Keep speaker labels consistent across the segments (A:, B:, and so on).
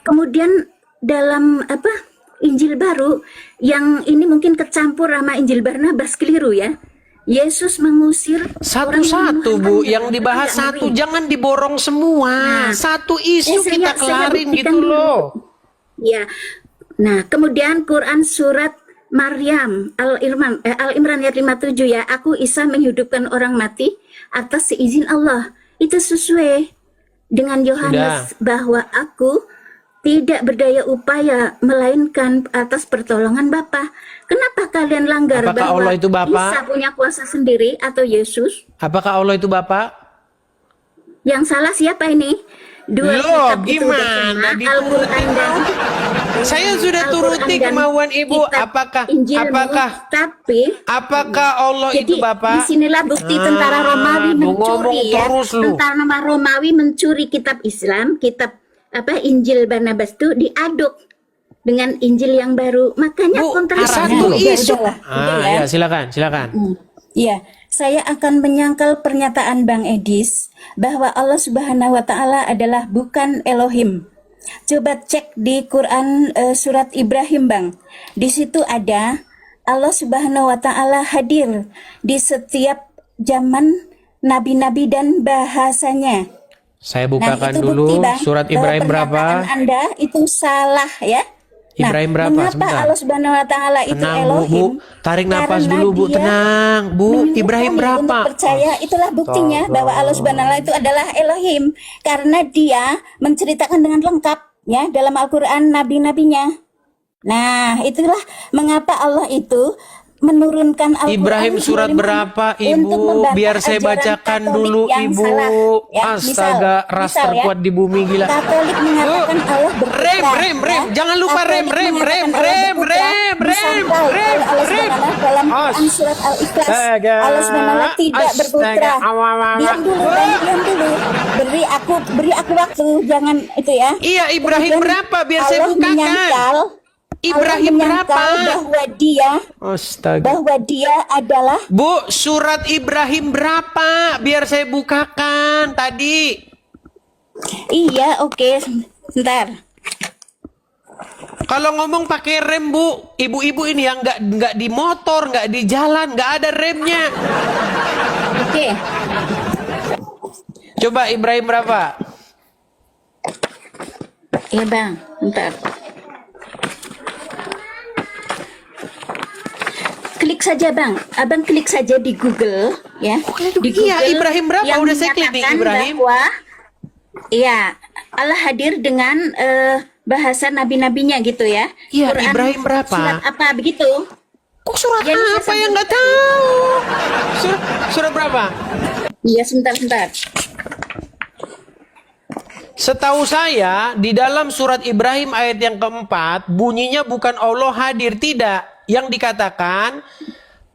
A: Kemudian dalam apa Injil baru yang ini mungkin kecampur sama Injil Barnabas, keliru ya. Yesus mengusir
B: Satu-satu Bu, yang dibahas satu, jangan diborong semua. Satu isu kita kelarin gitu loh.
A: Ya. Nah, kemudian Quran surat Maryam Al-Imran ayat 57 ya, aku Isa menghidupkan orang mati atas seizin Allah. Itu sesuai dengan Yohanes bahwa aku tidak berdaya upaya melainkan atas pertolongan Bapa. Kenapa kalian langgar
B: Apakah
A: bahwa
B: Allah itu Bapa?
A: Isa punya kuasa sendiri atau Yesus?
B: Apakah Allah itu Bapa?
A: Yang salah siapa ini? Dua
B: Loh,
A: kitab itu
B: gimana
A: bersama, Al-Quran dan
B: saya sudah turuti kemauan Ibu. Apakah apakah Allah
A: jadi,
B: itu Bapa?
A: Disinilah bukti tentara Romawi mencuri ya. Tentara Romawi mencuri kitab Islam, kitab Injil Barnabas itu diaduk dengan Injil yang baru. Makanya
B: satu isu. Ya, silakan.
A: Iya, saya akan menyangkal pernyataan Bang Edis bahwa Allah Subhanahu wa taala adalah bukan Elohim. Coba cek di Quran surat Ibrahim, Bang. Di situ ada Allah Subhanahu wa taala hadir di setiap zaman nabi-nabi dan bahasanya.
B: Saya bukakan
A: dulu
B: bukti, surat Ibrahim berapa?
A: Anda itu salah ya.
B: Ibrahim berapa?
A: Mengapa
B: Sebentar.
A: Allah Subhanahu wa taala itu
B: tenang,
A: Elohim?
B: Bu. Tarik nafas dulu, Bu. Tenang, Bu. Ibrahim berapa?
A: Untuk percaya, itulah buktinya bahwa Allah Subhanahu wa taala itu adalah Elohim karena dia menceritakan dengan lengkap ya dalam Al-Qur'an nabi-nabinya. Nah, itulah mengapa Allah itu menurunkan Al-Quran
B: Ibrahim surat berapa, Ibu? Biar saya bacakan dulu, Ibu.
A: Salah, ya.
B: Astaga, ras terkuat di bumi, gila.
A: Katolik mengatakan Allah berputra.
B: Rem. Jangan lupa rem.
A: Dalam Quran surat Al-Ikhlas, Allah SWT tidak berputra. Diam dulu. Beri aku waktu, jangan itu ya.
B: Iya, Ibrahim berapa? Biar saya bukakan. Ibrahim berapa?
A: Bahwa dia adalah
B: Bu, surat Ibrahim berapa? Biar saya bukakan tadi.
A: Iya, oke. Sebentar.
B: Kalau ngomong pakai rem, Bu. Ibu-ibu ini yang nggak di motor, nggak di jalan, nggak ada remnya.
A: Oke.
B: Coba Ibrahim berapa?
A: Iya, Bang. Bentar. Klik saja, Bang. Abang klik saja di Google ya. Di Google.
B: Iya, Ibrahim berapa? Udah saya klik nih Ibrahim.
A: Bahwa, iya, Allah hadir dengan bahasa nabi-nabinya gitu ya.
B: Iya,
A: Quran,
B: Ibrahim berapa?
A: Surat apa begitu?
B: Kok surat apa yang nggak tahu? Surat berapa?
A: Iya, sebentar.
B: Setahu saya di dalam surat Ibrahim ayat yang keempat bunyinya bukan Allah hadir, tidak. Yang dikatakan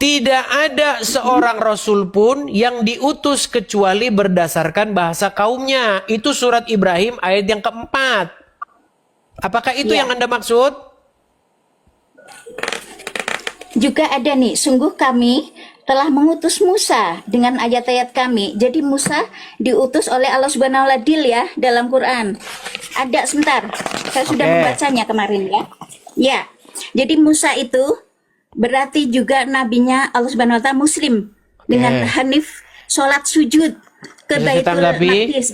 B: tidak ada seorang rasul pun yang diutus kecuali berdasarkan bahasa kaumnya. Itu surat Ibrahim ayat yang keempat. Apakah itu yang Anda maksud?
A: Juga ada nih, sungguh kami telah mengutus Musa dengan ayat-ayat kami. Jadi Musa diutus oleh Allah Subhanahu wa taala ya dalam Quran. Ada, sebentar. Saya sudah membacanya kemarin ya. Ya. Jadi Musa itu berarti juga nabinya Allah Subhanahu wa taala Muslim dengan Hanif, sholat sujud ke Baitul Maqdis,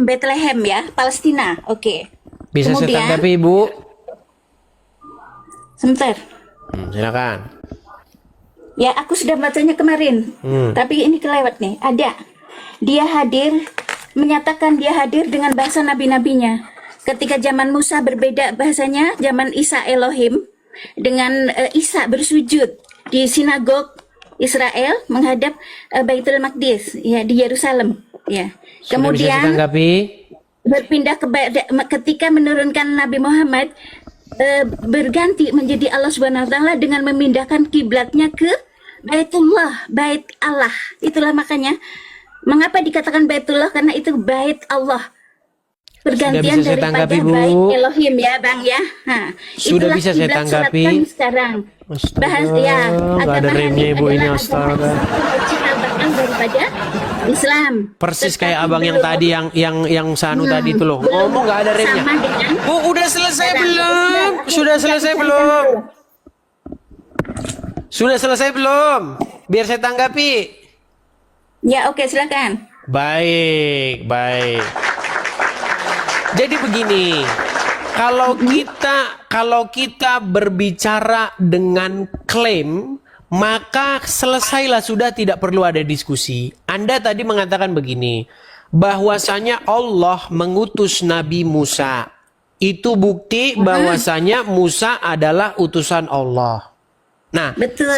A: Bethlehem ya, Palestina. Oke.
B: Bisa saya tanggapi, Ibu?
A: Sebentar.
B: Silakan.
A: Ya, aku sudah bacanya kemarin. Tapi ini kelewat nih. Ada. Dia hadir, menyatakan dia hadir dengan bahasa nabi-nabinya. Ketika zaman Musa berbeda bahasanya, zaman Isa Elohim, dengan Isa bersujud di sinagog Israel menghadap Baitul Maqdis ya di Yerusalem ya. Kemudian berpindah ketika menurunkan Nabi Muhammad berganti menjadi Allah Subhanahu wa taala dengan memindahkan kiblatnya ke Baitullah, Bait Allah. Itulah makanya mengapa dikatakan Baitullah, karena itu Bait Allah. Pergantian daripada Bait Elohim ya, Bang ya. Nah,
B: sudah bisa saya tanggapi
A: sekarang. Bahas ya,
B: ada remnya Ibu ini, astaga.
A: Daripada Islam.
B: Persis kayak abang yang tadi yang Sanu tadi itu loh. Ngomong nggak ada remnya. Bu, udah Sudah selesai belum? Sudah selesai belum? Sudah selesai belum? Biar saya tanggapi.
A: Ya, oke, silakan.
B: Baik, baik. Jadi begini, kalau kita berbicara dengan klaim, maka selesailah, sudah, tidak perlu ada diskusi. Anda tadi mengatakan begini, bahwasanya Allah mengutus Nabi Musa. Itu bukti bahwasanya Musa adalah utusan Allah. Nah,
A: Betul.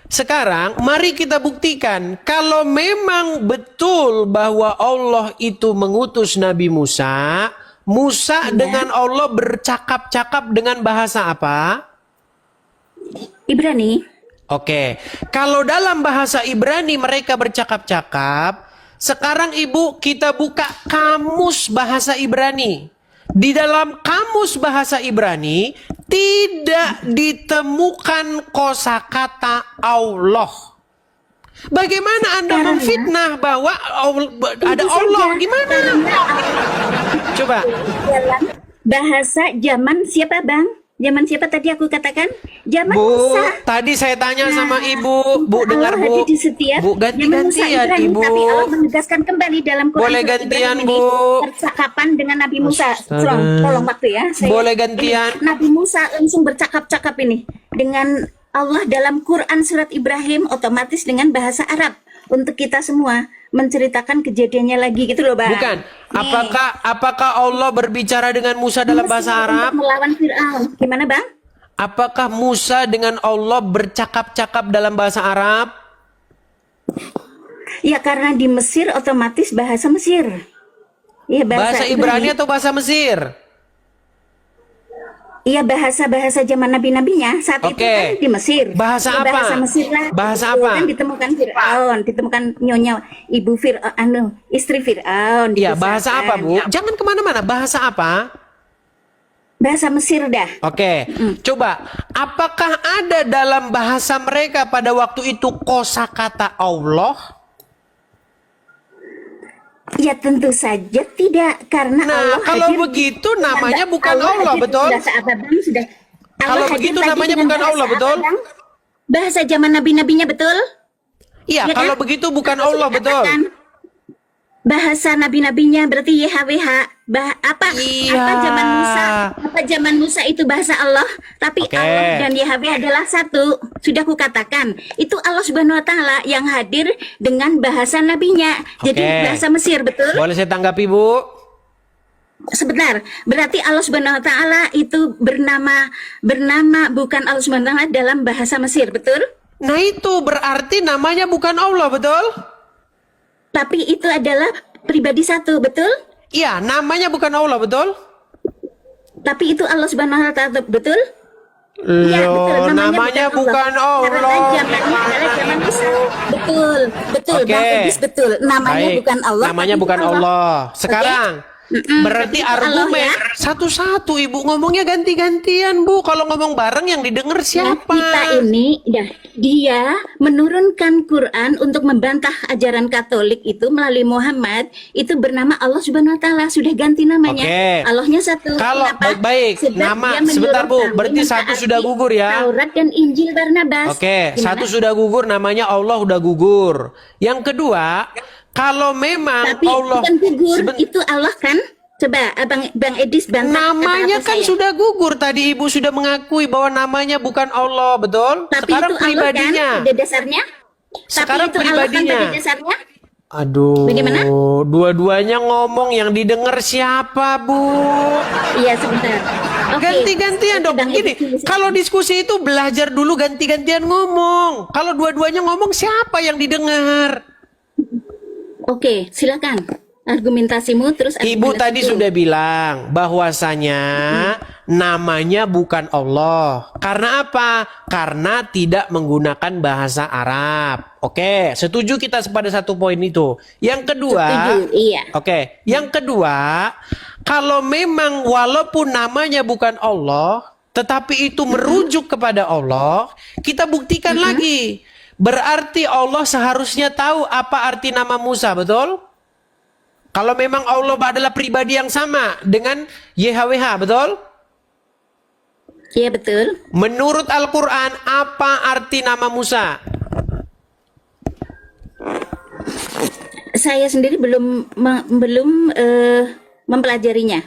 B: sekarang mari kita buktikan kalau memang betul bahwa Allah itu mengutus Nabi Musa. Musa dengan Allah bercakap-cakap dengan bahasa apa?
A: Ibrani.
B: Oke, kalau dalam bahasa Ibrani mereka bercakap-cakap, sekarang Ibu kita buka kamus bahasa Ibrani. Di dalam kamus bahasa Ibrani tidak ditemukan kosakata Allah. Bagaimana Anda memfitnah bahwa ada Allah? Gimana? Coba.
A: Dalam bahasa zaman siapa, Bang? Zaman siapa tadi aku katakan? Zaman
B: Bu,
A: Musa.
B: tadi saya tanya sama Ibu. Bu, dengar
A: Allah
B: Bu.
A: hadir di setiap
B: Bu,
A: zaman Musa
B: ganti-gantian
A: Ibrani,
B: Ibu.
A: tapi Allah menegaskan kembali dalam Quran
B: Boleh
A: surat
B: gantian,
A: Ibrani ini,
B: Bu.
A: percakapan dengan Nabi Musa.
B: Astaga.
A: Tolong waktu ya.
B: Boleh gantian.
A: Ini, Nabi Musa langsung bercakap-cakap ini dengan Allah dalam Quran surat Ibrahim, otomatis dengan bahasa Arab untuk kita semua menceritakan kejadiannya lagi gitu loh, Bang.
B: Bukan.
A: Nih.
B: Apakah Allah berbicara dengan Musa dalam bahasa Arab?
A: Untuk melawan Fir'aun. Gimana, Bang?
B: Apakah Musa dengan Allah bercakap-cakap dalam bahasa Arab?
A: Ya karena di Mesir otomatis bahasa Mesir. Iya,
B: Bahasa Ibrani atau bahasa Mesir?
A: Iya, bahasa-bahasa zaman nabi-nabinya saat itu
B: Oke.
A: kan di Mesir.
B: Bahasa
A: Ya,
B: apa?
A: Bahasa Mesir lah.
B: Bahasa
A: Itu
B: apa?
A: Kan ditemukan Fir'aun, ditemukan nyonya ibu Fir'aun, istri Fir'aun.
B: Iya, bahasa apa, Bu?
A: dipisahkan.
B: Jangan kemana-mana. Bahasa apa?
A: Bahasa Mesir dah.
B: Oke, coba. Apakah ada dalam bahasa mereka pada waktu itu kosakata Allah?
A: Ya tentu saja tidak, karena
B: Nah,
A: Allah
B: kalau
A: hadir-
B: begitu namanya bukan
A: Allah
B: Allah,
A: hadir
B: betul?
A: Bahasa apa, Bang? Sudah.
B: Kalau
A: Allah hadir
B: begitu
A: tadi
B: namanya
A: dengan
B: bukan
A: bahasa
B: Allah,
A: apa,
B: betul?
A: Bang? Bahasa zaman nabi-nabinya, betul?
B: Iya,
A: Ya kan?
B: kalau begitu bukan
A: Aku
B: Allah,
A: sudah
B: betul?
A: katakan, bahasa nabi-nabinya berarti YHWH. Apa
B: Iya.
A: apa zaman Musa itu bahasa Allah, tapi
B: Oke.
A: Allah dan YHWH adalah satu. Sudah aku katakan, itu Allah Subhanahu wa taala yang hadir dengan bahasa nabinya. Jadi
B: Oke.
A: bahasa Mesir, betul?
B: Boleh saya tanggapi, Bu?
A: Sebentar, berarti Allah Subhanahu wa taala itu bernama bukan Allah Subhanahu wa taala dalam bahasa Mesir, betul?
B: Nah, itu berarti namanya bukan Allah, betul?
A: Tapi itu adalah pribadi satu, betul?
B: Iya, namanya bukan Allah, betul?
A: Tapi itu Allah Subhanahu wa taala, betul? Iya,
B: Loh,
A: betul.
B: namanya bukan Allah.
A: Karena zamannya adalah zaman Musa. Betul, betul.
B: Oke.
A: Bang Edis, betul. Namanya
B: Baik.
A: bukan Allah.
B: Namanya
A: tapi
B: bukan
A: itu
B: Allah. Sekarang berarti
A: Tapi itu Allah,
B: argumen
A: ya.
B: satu-satu, Ibu ngomongnya ganti-gantian, Bu. Kalau ngomong bareng yang didengar
A: Nah,
B: siapa?
A: kita ini, dia menurunkan Quran untuk membantah ajaran Katolik itu melalui Muhammad, itu bernama Allah Subhanahu wa taala, sudah ganti namanya.
B: Oke.
A: Allahnya satu.
B: Kalau
A: Kenapa?
B: baik-baik,
A: Sebab
B: nama
A: dia menyuruh
B: sebentar, Bu.
A: kami
B: Berarti satu
A: mentaati
B: sudah gugur ya.
A: Taurat dan Injil Barnabas.
B: Oke,
A: Gimana?
B: satu sudah gugur, namanya Allah udah gugur. Yang kedua, kalau memang
A: Tapi
B: Allah
A: bukan gugur,
B: Seben-
A: itu Allah kan? Coba Bang Edis bantah
B: namanya
A: kata-kata
B: kan
A: saya.
B: sudah gugur. Tadi Ibu sudah mengakui bahwa namanya bukan Allah, betul?
A: Tapi
B: Sekarang
A: itu Allah
B: pribadinya.
A: kan pada dasarnya.
B: Sekarang
A: Tapi itu Allah kan
B: pribadinya.
A: pada dasarnya.
B: Aduh,
A: Bagaimana?
B: dua-duanya ngomong, yang didengar siapa, Bu?
A: Iya, sebentar. Oke.
B: Ganti-gantian dong.
A: Bang
B: Gini,
A: Edis,
B: kalau diskusi itu belajar dulu ganti-gantian ngomong. Kalau dua-duanya ngomong, siapa yang didengar?
A: Oke, silakan. Argumentasimu terus
B: Ibu tadi
A: argumentasiku.
B: sudah bilang bahwasanya namanya bukan Allah. Karena apa? Karena tidak menggunakan bahasa Arab. Oke, setuju kita pada satu poin itu. Yang kedua,
A: Setuju, iya.
B: Oke, yang kedua, kalau memang walaupun namanya bukan Allah, tetapi itu merujuk kepada Allah, kita buktikan lagi. Berarti Allah seharusnya tahu apa arti nama Musa, betul? Kalau memang Allah adalah pribadi yang sama dengan YHWH, betul?
A: Iya betul.
B: Menurut Al-Quran, apa arti nama Musa?
A: Saya sendiri belum mempelajarinya.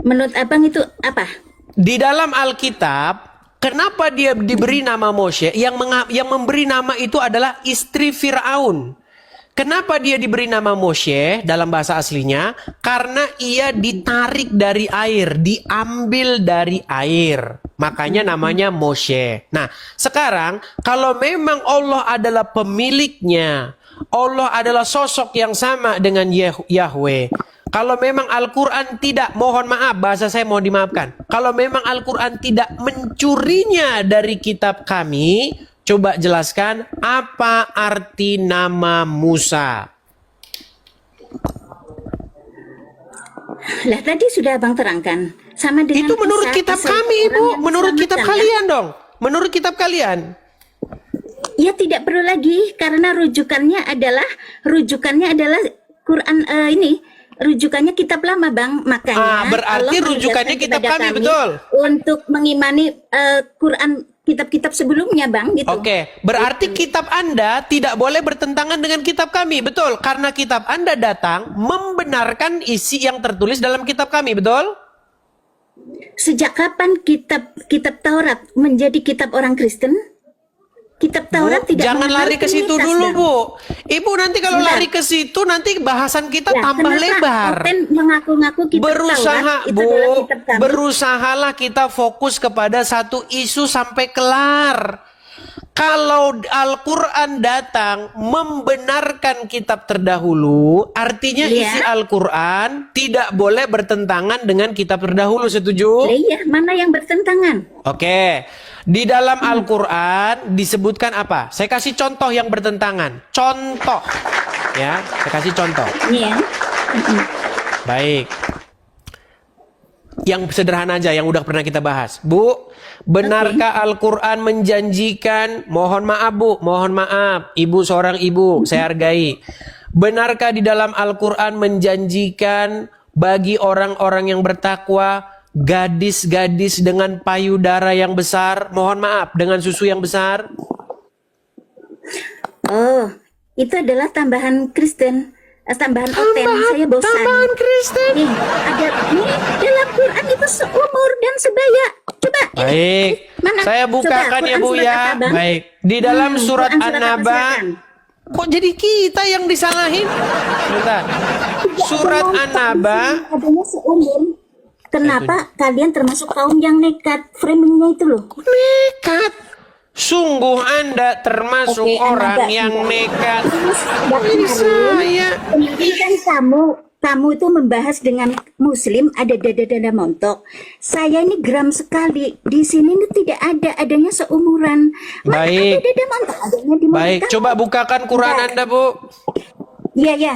A: Menurut abang itu apa?
B: Di dalam Alkitab, kenapa dia diberi nama Moshe? Yang memberi nama itu adalah istri Fir'aun. Kenapa dia diberi nama Moshe dalam bahasa aslinya? Karena ia ditarik dari air, diambil dari air. Makanya namanya Moshe. Nah, sekarang kalau memang Allah adalah pemiliknya, Allah adalah sosok yang sama dengan Yahweh. Kalau memang Al-Quran tidak, mohon maaf, bahasa saya mohon dimaafkan. Kalau memang Al-Quran tidak mencurinya dari kitab kami, coba jelaskan apa arti nama Musa.
A: Lah tadi sudah abang terangkan. Sama dengan
B: Itu menurut kitab kami, Ibu. Menurut kitab kalian dong. Menurut kitab kalian.
A: Ya tidak perlu lagi karena rujukannya adalah Quran rujukannya kitab lama bang, makanya
B: berarti
A: Allah
B: rujukannya
A: menjelaskan
B: kitab
A: kepada
B: kami, betul?
A: Untuk mengimani Quran kitab-kitab sebelumnya bang, gitu.
B: Oke, berarti kitab Anda tidak boleh bertentangan dengan kitab kami, betul? Karena kitab Anda datang membenarkan isi yang tertulis dalam kitab kami, betul?
A: Sejak kapan kitab Taurat menjadi kitab orang Kristen? Kitab Taurat
B: Bu,
A: tidak
B: jangan
A: mengenal
B: lari ke situ
A: Trinitas,
B: dulu,
A: Bang.
B: Bu. Ibu nanti kalau
A: Sebentar.
B: lari ke situ nanti bahasan kita
A: Lah,
B: tambah
A: kenapa
B: lebar.
A: Open mengaku-ngaku kitab
B: Berusaha,
A: Taurat itu
B: Bu,
A: adalah kitab kami?
B: berusahalah kita fokus kepada satu isu sampai kelar. Kalau Al-Quran datang membenarkan kitab terdahulu, artinya
A: Iya.
B: isi Al-Quran tidak boleh bertentangan dengan kitab terdahulu, setuju?
A: Lah iya, mana yang bertentangan?
B: Oke, di dalam Al-Quran disebutkan apa? Saya kasih contoh yang bertentangan. Contoh, ya, saya kasih contoh.
A: Ini ya.
B: Baik. Yang sederhana aja, yang udah pernah kita bahas. Bu, benarkah Al-Quran menjanjikan, mohon maaf Bu, mohon maaf, Ibu seorang ibu, saya hargai. Benarkah di dalam Al-Quran menjanjikan bagi orang-orang yang bertakwa, gadis-gadis dengan payudara yang besar, mohon maaf, dengan susu yang besar?
A: Oh, itu adalah tambahan Kristen. Tambahan Oten, saya bosan.
B: Tambahan Kristen.
A: Nih, ada nih dalam Quran itu seumur dan sebaya. Coba
B: Baik,
A: mana?
B: saya bukakan
A: Coba,
B: ya
A: Quran
B: Bu
A: surat
B: ya.
A: apa, Bang?
B: Baik, di dalam surat
A: Quran surat apa,
B: An-Naba.
A: silakan.
B: Kok jadi kita yang disalahin? Bentar. Surat An-Naba.
A: Adanya seumur. Kenapa kalian termasuk kaum yang nekat? Framingnya itu loh.
B: Nekat. Sungguh Anda termasuk
A: Oke,
B: orang
A: Anda
B: yang
A: tidak.
B: nekat.
A: Sudah
B: Ini
A: kemarin,
B: saya.
A: kemarin kan kamu itu membahas dengan Muslim ada dada-dada montok. Saya ini geram sekali. Di sini ini tidak adanya seumuran. Mana
B: Baik.
A: ada dada montok? Adanya di mulut
B: Baik,
A: kamu.
B: coba bukakan Quran
A: Bentar.
B: Anda, Bu.
A: Iya, ya.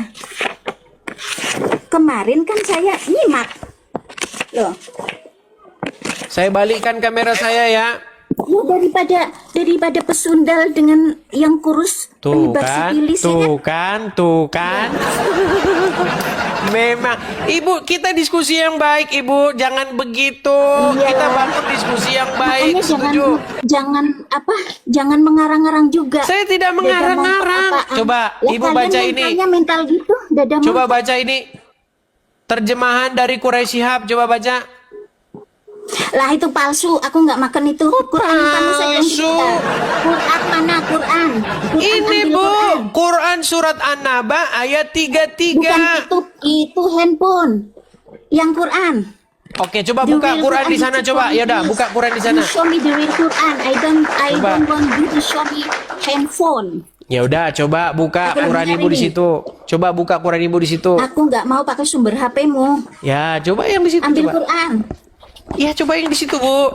A: Kemarin kan saya nyimak. Loh,
B: Saya balikkan kamera saya ya.
A: ya daripada pesundal dengan yang kurus
B: Tuh
A: penyebar
B: kan,
A: sipilis, ya kan?
B: tuh kan. Memang, Ibu, kita diskusi yang baik, Ibu. Jangan begitu.
A: Iya.
B: Kita bangun diskusi yang baik,
A: Makanya
B: setuju?
A: jangan mengarang-arang juga.
B: Saya tidak
A: Dada
B: mengarang-arang.
A: montok apaan.
B: Coba,
A: Lah,
B: Ibu
A: kalian
B: baca ini.
A: mentalnya mental gitu, dada
B: Coba
A: montok.
B: baca ini. Terjemahan dari Quraisy Shihab, coba baca.
A: Lah itu palsu, aku nggak makan itu. Quran kamu saja yang
B: palsu?
A: dibuka. Quran mana Quran? Quran
B: Ini,
A: ambil
B: Bu,
A: Quran.
B: Quran surat An-Naba ayat 33.
A: Bukan itu handphone. Yang Quran.
B: Oke, coba
A: The
B: buka
A: real
B: Quran di
A: Quran
B: sana
A: is
B: coba.
A: from
B: Ya udah,
A: this.
B: buka Quran di sana.
A: You show me the real Quran. I
B: Coba.
A: don't want you to show me handphone.
B: Ya udah, coba buka
A: Aku
B: Quran
A: lagi
B: Ibu
A: nyari
B: di
A: nih.
B: situ. Coba buka Quran Ibu di situ.
A: Aku nggak mau pakai sumber HP-mu.
B: Ya, coba yang di situ
A: Ambil
B: coba.
A: Quran.
B: Ya, coba yang di situ, Bu.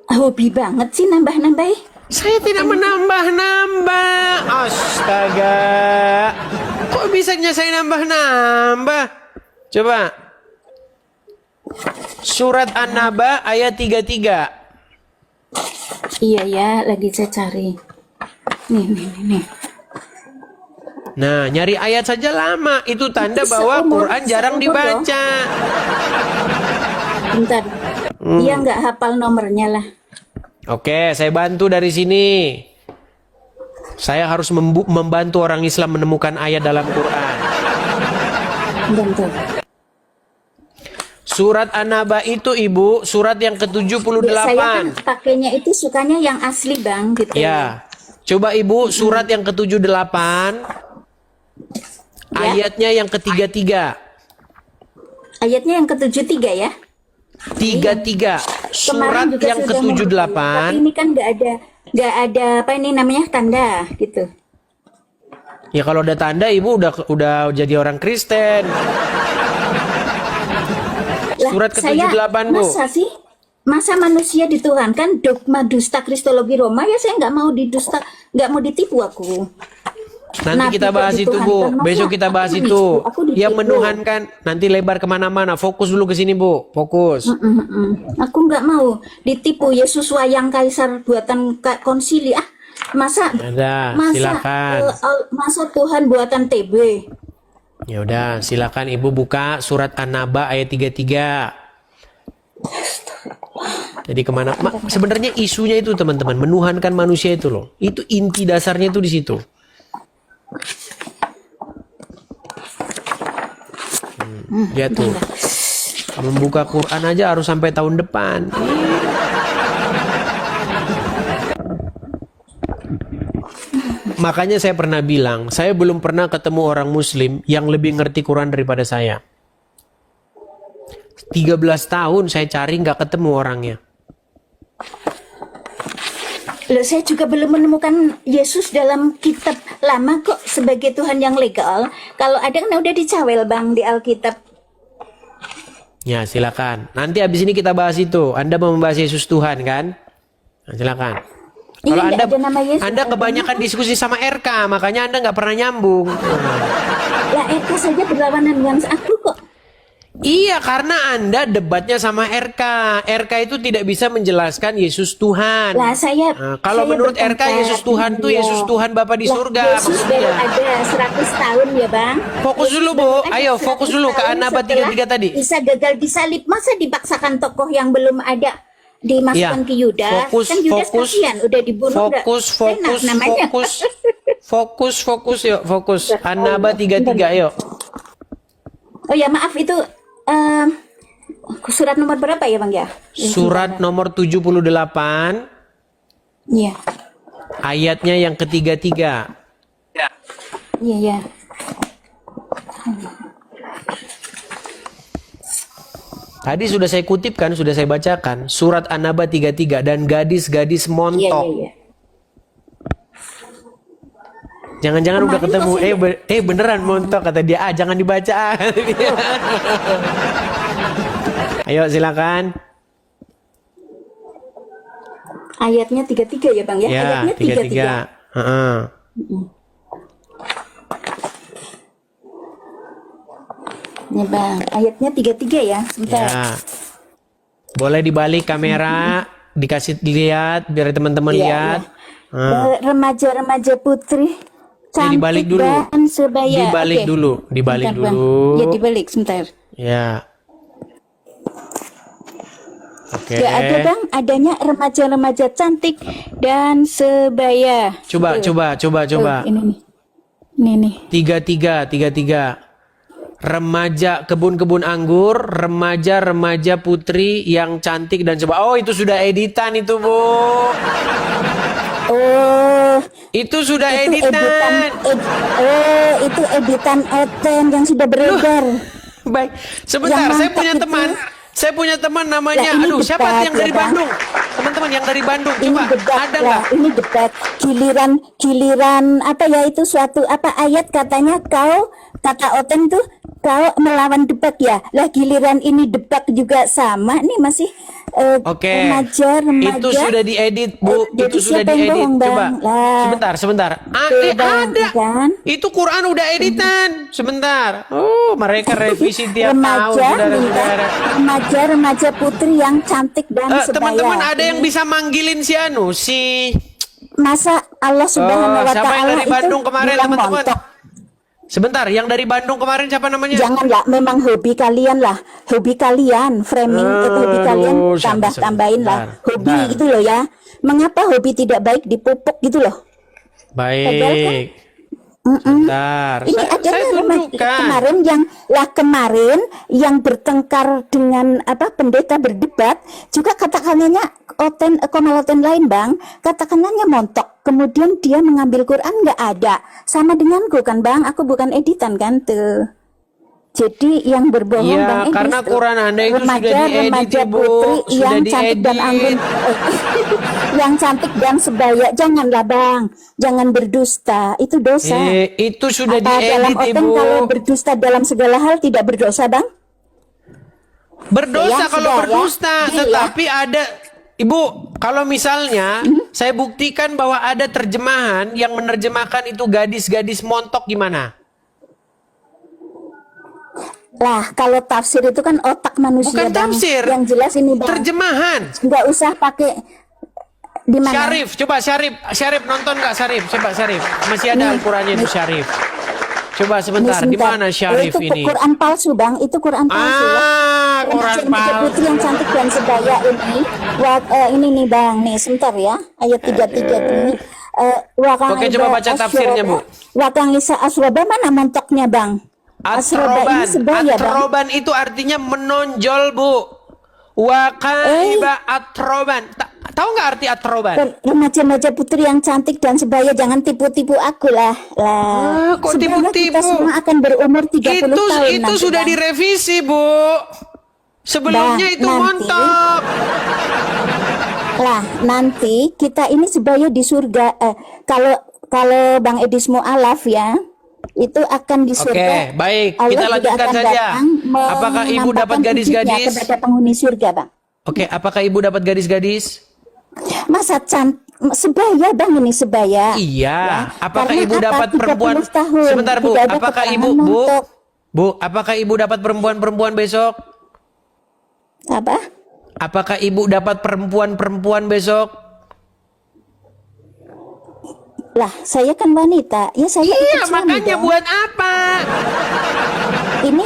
A: Hobi banget sih nambah-nambah.
B: Saya tidak menambah-nambah. Astaga. Kok bisanya saya nambah-nambah? Coba. Surat An-Naba ayat 33.
A: Iya ya, lagi saya cari. Nih.
B: Nah, nyari ayat saja lama. Itu tanda
A: Itu
B: bahwa
A: seumur-
B: Quran jarang
A: seumur dong.
B: dibaca.
A: Bentar. Dia nggak hafal nomornya lah.
B: Oke, saya bantu dari sini. Saya harus membantu orang Islam menemukan ayat dalam Quran.
A: Bentar.
B: Surat An-Naba itu, Ibu, surat yang ke-78.
A: Saya kan pakainya itu sukanya yang asli, Bang, gitu.
B: Ya. Coba Ibu, surat yang ke-78.
A: Ya.
B: Ayatnya yang ke-33.
A: Ayatnya yang ke-73 ya.
B: 33. Surat
A: Kemarin juga
B: yang
A: sudah
B: ke-78.
A: membuktikan, tapi ini kan nggak ada apa ini namanya tanda gitu.
B: Ya kalau ada tanda Ibu udah jadi orang Kristen.
A: Lah,
B: Surat ke-78, Bu.
A: Masa sih? Masa manusia dituhankan dogma dusta kristologi Roma ya saya nggak mau nggak mau ditipu aku.
B: Nanti
A: Nabi
B: kita
A: kok
B: bahas itu, Bu.
A: dituhankan, masa
B: Besok kita
A: aku
B: bahas
A: ditipu?
B: itu.
A: Aku ditipu.
B: Yang menuhankan nanti lebar kemana-mana. Fokus dulu ke sini, Bu. Fokus.
A: Aku nggak mau ditipu Yesus wayang kaisar buatan konsili masa
B: Ada,
A: masa
B: silakan.
A: masa Tuhan buatan TB.
B: Ya udah, silakan Ibu buka surat An-Naba ayat 33. Jadi kemana? Sebenarnya isunya itu teman-teman, menuhankan manusia itu loh. Itu inti dasarnya itu di situ. Lihat tuh. Membuka Quran aja harus sampai tahun depan. Makanya saya pernah bilang, saya belum pernah ketemu orang muslim yang lebih ngerti Quran daripada saya. 13 tahun saya cari nggak ketemu orangnya.
A: Loh, saya juga belum menemukan Yesus dalam kitab lama kok sebagai Tuhan yang legal. Kalau ada kan udah dicawel Bang di Alkitab.
B: Ya silakan. Nanti habis ini kita bahas itu. Anda mau membahas Yesus Tuhan kan? Nah, silakan.
A: Iya,
B: Kalau
A: nggak
B: Anda
A: ada nama Yesus.
B: Anda kebanyakan diskusi sama RK, makanya Anda nggak pernah nyambung.
A: Lah Eka saja berlawanan dengan aku kok.
B: Iya, karena Anda debatnya sama RK. RK itu tidak bisa menjelaskan Yesus Tuhan.
A: Lah saya
B: Nah, kalau
A: saya
B: menurut RK
A: berpendapat,
B: Yesus Tuhan tuh
A: iya.
B: Yesus Tuhan Bapa di
A: Lah,
B: surga.
A: Yesus baru
B: maksudnya.
A: ada 100 tahun ya Bang.
B: Fokus
A: Yesus
B: dulu, Bu.
A: baru ada
B: Ayo,
A: 100
B: fokus dulu ke
A: tahun
B: An-Naba
A: setelah
B: 33 tadi.
A: Bisa gagal disalib. Masa dipaksakan tokoh yang belum ada dimasukkan
B: Iya.
A: ke Yudas?
B: Fokus,
A: Kan Yudas
B: fokus.
A: kasihan udah dibunuh nggak enak namanya.
B: Fokus yuk, fokus. An-Naba 33 yuk.
A: Oh ya maaf itu surat nomor berapa ya Bang ya?
B: Surat nomor 78,
A: Iya.
B: ayatnya yang ke-33.
A: Iya ya.
B: Tadi sudah saya kutipkan, sudah saya bacakan. Surat An-Naba 33 dan gadis-gadis
A: Iya
B: montok.
A: iya.
B: Jangan-jangan udah
A: Kemarin
B: ketemu.
A: masih
B: Beneran montok kata dia. Jangan dibaca. Kata dia. Ayo silakan.
A: Ayatnya 33 ya Bang ya?
B: Ya,
A: Ayatnya
B: 33. Heeh.
A: Nih Bang, ayatnya 33 ya. Sebentar.
B: Ya. Boleh dibalik kamera, dikasih lihat biar teman-teman
A: Iya,
B: lihat.
A: Remaja-remaja putri cantik
B: dibalik dulu.
A: dan sebaya.
B: Dibalik
A: Oke.
B: dulu, dibalik
A: Sebentar, Bang.
B: dulu.
A: Ya dibalik sebentar.
B: Ya. Oke.
A: Gak ada Bang, adanya remaja-remaja cantik dan sebaya.
B: Coba.
A: Oh, ini nih. Ini nih.
B: 33. Remaja kebun-kebun anggur, remaja-remaja putri yang cantik dan coba. Oh, itu sudah editan itu, Bu.
A: Oh,
B: Itu sudah
A: itu
B: editan.
A: itu editan Eten yang sudah beredar.
B: Baik. Sebentar,
A: Yang
B: saya
A: mantap
B: punya
A: itu.
B: teman. Saya punya teman namanya.
A: Lah, ini
B: Aduh, siapa
A: debat,
B: yang dari
A: ya, Bang?
B: Bandung? Teman-teman yang dari Bandung.
A: Ini
B: Coba,
A: debat
B: ada
A: lah,
B: nggak?
A: ini debat giliran apa ya itu suatu apa ayat katanya kata Oten tuh kau melawan debat ya. Lah giliran ini debat juga sama nih masih
B: Oke.
A: remaja.
B: Itu sudah diedit, Bu.
A: Jadi
B: Itu sudah
A: siapa yang
B: diedit.
A: bohong,
B: Coba.
A: Bang? Lah.
B: Sebentar.
A: Bang,
B: Ada.
A: kan?
B: Itu Quran udah editan. Sebentar. Oh, mereka revisi tiap tahun, saudara-saudara.
A: Remaja putri yang cantik dan sebaya.
B: Teman-teman ada yang bisa manggilin si Anu, si
A: Masa Allah Subhanahu wa
B: siapa yang
A: Ta'ala
B: dari Bandung
A: itu
B: kemarin,
A: bilang
B: teman-teman?
A: montok.
B: Sebentar, yang dari Bandung kemarin siapa namanya?
C: Janganlah, memang hobi kalian lah, hobi kalian framing itu hobi kalian tambah-tambahin lah, hobi
B: bentar.
C: gitu loh ya. Mengapa hobi tidak baik dipupuk gitu loh? Padahal kan,
B: Baik. Sebentar.
C: ini
B: Saya
C: adalah
B: tunjukkan.
C: kemarin yang bertengkar dengan apa pendeta berdebat juga katakannya komalaten lain bang, katakannya montok, kemudian dia mengambil Quran nggak ada, sama denganku kan bang, aku bukan editan kan tuh. Jadi yang berbohong
B: Iya,
C: bang Edis
B: karena
C: tuh,
B: Quran Anda itu sudah diedit,
C: remaja
B: Ibu.
C: putri
B: Sudah
C: yang cantik dan
B: diedit.
C: anggun, yang cantik dan sebaya, janganlah bang, jangan berdusta, itu dosa.
B: Itu sudah
C: Apa dalam
B: diedit,
C: oten
B: Ibu.
C: kalau berdusta dalam segala hal tidak berdosa bang?
B: Berdosa
C: Ya,
B: kalau
C: sudah, ya.
B: berdusta,
C: Deal, ya.
B: tetapi ada Ibu, kalau misalnya saya buktikan bahwa ada terjemahan yang menerjemahkan itu gadis-gadis montok gimana?
C: Lah kalau tafsir itu kan otak manusia
B: Bukan
C: bang.
B: tafsir.
C: Yang jelas ini bang,
B: Terjemahan.
C: nggak usah pakai di mana.
B: Syarif, coba Syarif nonton nggak Syarif? Coba Syarif, masih ada Al-Qurannya itu Syarif. Coba sebentar, di mana Syarif
C: itu
B: ini?
C: Quran palsu bang, itu Quran palsu.
B: Quran
C: Remaja putri yang cantik dan sebaya ini, ini nih bang, nih sebentar ya, ayat 33 ini.
B: Oke, coba baca tafsirnya, Bu.
C: Wakang Isa Asroba mana montoknya bang? Asroba ini sebaya bang.
B: Atroban itu artinya menonjol, Bu. Wakaiba atroban. Tahu nggak arti atroban?
C: Remaja-remaja putri yang cantik dan sebaya, jangan tipu-tipu aku lah.
B: Kok
C: Sebenarnya
B: tipu-tipu?
C: kita semua akan berumur 30 tahun
B: Itu
C: nanti,
B: sudah
C: Bang.
B: direvisi, Bu. Sebelumnya
C: Bang,
B: itu
C: nanti-
B: montok.
C: Lah, nanti kita ini sebaya di surga. Kalau Bang Edis Mu'alaf ya, itu akan di surga.
B: Oke, baik.
C: Allah
B: Kita
C: juga
B: lanjutkan
C: akan
B: saja.
C: datang
B: Apakah Ibu
C: menampakkan
B: dapat
C: wujudnya
B: gadis-gadis?
C: kepada penghuni surga, Bang.
B: Oke, apakah Ibu dapat gadis-gadis?
C: Masa sebaya Bang, ini sebaya.
B: Iya. Apakah
C: Karena
B: Ibu
C: apa?
B: dapat
C: 30
B: perempuan?
C: tahun.
B: Sebentar, Bu.
C: Tidak ada
B: Apakah
C: keterangan
B: Ibu, Bu?
C: montok.
B: Bu, apakah Ibu dapat perempuan-perempuan besok?
C: Apa?
B: Apakah Ibu dapat perempuan-perempuan besok?
C: Lah, saya kan wanita. Ya saya
B: Iya,
C: ikut suami
B: makanya
C: dong.
B: buat apa?
C: Ini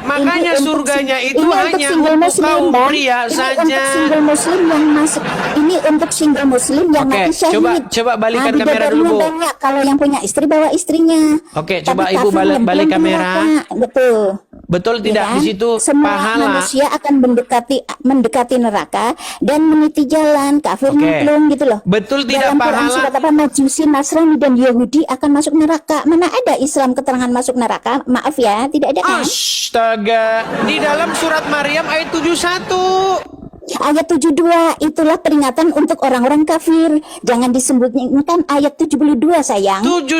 B: Makanya
C: untuk
B: surganya itu
C: ini
B: hanya
C: single
B: untuk
C: muslim,
B: kaum
C: Bang.
B: pria
C: Ini
B: saja.
C: untuk single muslim yang masuk. Ini untuk single muslim yang
B: Oke,
C: mati syahid.
B: coba balikan kamera
C: bidadarinya
B: dulu, Bu.
C: banyak. Kalau yang punya istri bawa istrinya.
B: Oke,
C: Tapi
B: coba Ibu
C: kafir
B: balik
C: nyemplung ke
B: kamera.
C: neraka. Betul.
B: Betul tidak
C: Ya,
B: di situ
C: semua
B: pahala?
C: manusia akan mendekati neraka dan meniti jalan, kafir
B: Oke.
C: nyemplung gitu loh.
B: Betul tidak
C: Dalam Quran
B: pahala?
C: surat apa, Majusi, Nasrani dan Yahudi akan masuk neraka. Mana ada Islam keterangan masuk neraka? Maaf ya, tidak ada kan?
B: Astaga, di dalam surat Maryam ayat 71.
C: Ayat 72 itulah peringatan untuk orang-orang kafir. Jangan disebutkan ayat 72 sayang.
B: 71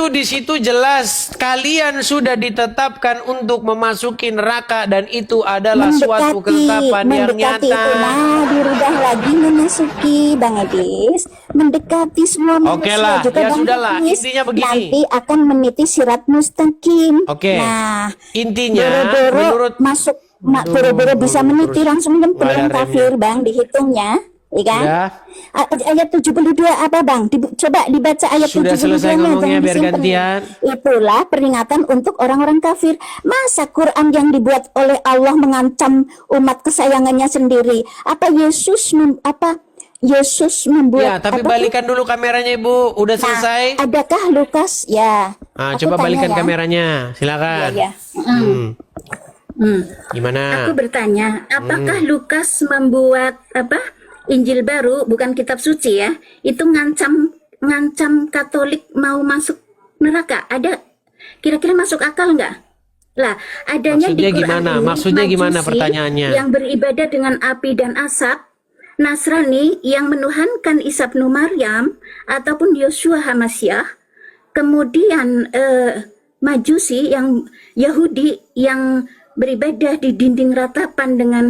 B: di situ jelas kalian sudah ditetapkan untuk memasuki neraka dan itu adalah suatu ketetapan yang
C: mendekati
B: nyata.
C: itu. Nah, dirubah lagi memasuki Bang Edis. Mendekati semua manusia
B: Oke lah,
C: juga
B: ya
C: Bang
B: sudahlah,
C: Edis.
B: intinya begini.
C: Nanti akan meniti sirat mustaqim.
B: Oke.
C: Nah,
B: Intinya
C: boro-boro
B: menurut
C: masuk boro-boro bisa meniti langsung nyemplung
B: Nggak ada
C: kafir Bang, dihitungnya. Iya kan?
B: Ya.
C: Ayat 72 apa Bang? Coba dibaca ayat
B: Sudah
C: 72
B: selesai ngomongnya, biar gantian.
C: Itulah peringatan untuk orang-orang kafir. Masa Quran yang dibuat oleh Allah mengancam umat kesayangannya sendiri? Apa Yesus membuat?
B: Ya, tapi
C: apa
B: balikan dulu kameranya Ibu. Udah
C: Nah,
B: selesai?
C: adakah Lukas? Ya. Aku
B: Coba
C: tanya
B: balikan
C: ya.
B: kameranya. Silakan.
C: Ya.
B: Gimana?
A: Aku bertanya, apakah Lukas membuat Injil baru, bukan kitab suci ya? Itu ngancam Katolik mau masuk neraka? Ada kira-kira masuk akal nggak? Lah, adanya
B: Maksudnya
A: di Quran
B: gimana?
A: ini
B: Maksudnya gimana
A: Majusi
B: pertanyaannya?
A: yang beribadah dengan api dan asap, Nasrani yang menuhankan Isa bin Maryam ataupun Yosua Hamasyah, kemudian Majusi yang Yahudi yang beribadah di dinding ratapan dengan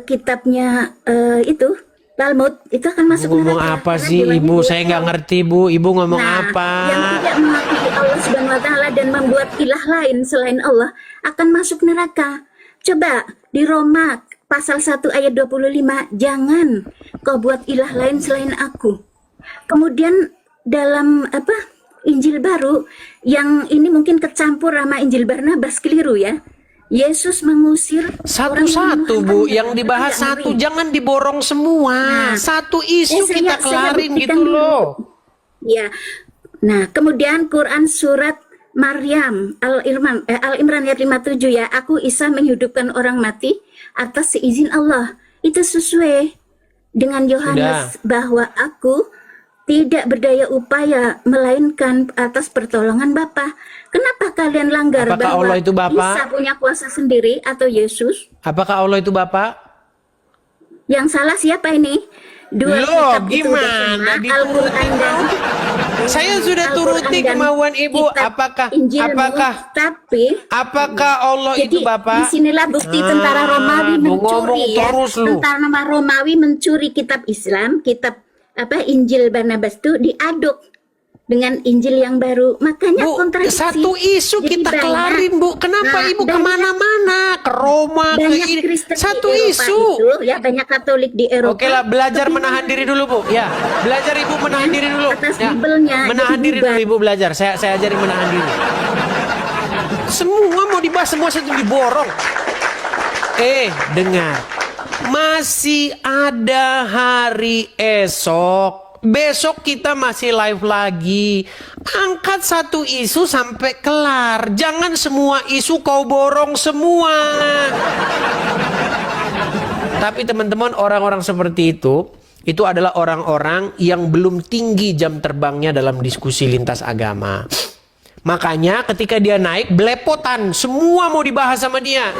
A: kitabnya itu Talmud, itu akan masuk
B: Ngomong
A: neraka.
B: apa
A: Karena
B: sih
A: dewannya
B: Ibu?
A: dia
B: Saya nggak
A: tahu.
B: ngerti Bu. Ibu ngomong
A: Nah,
B: apa?
A: yang tidak mengakui Allah Subhanahu wa taala dan membuat ilah lain selain Allah akan masuk neraka. Coba di Roma pasal 1 ayat 25, jangan kau buat ilah lain selain aku. Kemudian dalam Injil baru yang ini mungkin kecampur sama Injil Barnabas, keliru ya. Yesus mengusir
B: Satu-satu Bu, yang dibahas satu, jangan diborong semua. Satu isu kita kelarin
A: buktikan
B: gitu
A: dulu.
B: loh.
A: Ya. Nah, kemudian Quran surat Maryam Al-Imran ayat 57 ya, aku Isa menghidupkan orang mati atas seizin Allah. Itu sesuai dengan Yohanes bahwa aku tidak berdaya upaya melainkan atas pertolongan Bapa. Kenapa kalian langgar
B: Apakah
A: bahwa
B: Allah itu Bapa?
A: Isa punya kuasa sendiri atau Yesus?
B: Apakah Allah itu Bapa?
A: Yang salah siapa ini? Dua
B: Loh,
A: kitab itu
B: gimana
A: bersama, Al-Quran dan
B: Saya sudah
A: Al-Quran
B: turuti
A: dan
B: kemauan Ibu.
A: kitab Injilmu,
B: Apakah Allah
A: jadi
B: itu Bapa?
A: disinilah bukti tentara Romawi
B: lu
A: mencuri
B: ngomong
A: ya.
B: terus lu.
A: Tentara Romawi mencuri kitab Islam, kitab Injil Barnabas itu diaduk dengan Injil yang baru. Makanya
B: Bu,
A: kontradiksi.
B: satu isu
A: Jadi
B: kita
A: banyak.
B: kelarin Bu. Kenapa
A: Nah,
B: Ibu
A: banyak-
B: kemana-mana? Ke Roma, ke
A: Banyak
B: ini.
A: Kristen
B: Satu
A: di Eropa
B: isu.
A: itu, ya banyak Katolik di Eropa.
B: Oke lah, belajar menahan diri dulu Bu. Ya, belajar Ibu menahan diri dulu.
A: Atas
B: Ya,
A: Bibelnya,
B: menahan
A: jadi
B: diri dulu
A: bubar.
B: Ibu belajar. Saya ajarin menahan diri. Semua mau dibahas, semua satu diborong. Dengar. Masih ada hari esok. Besok kita masih live lagi. Angkat satu isu sampai kelar. Jangan semua isu kau borong semua. Tapi teman-teman, orang-orang seperti itu adalah orang-orang yang belum tinggi jam terbangnya dalam diskusi lintas agama. Makanya ketika dia naik, belepotan. Semua mau dibahas sama dia.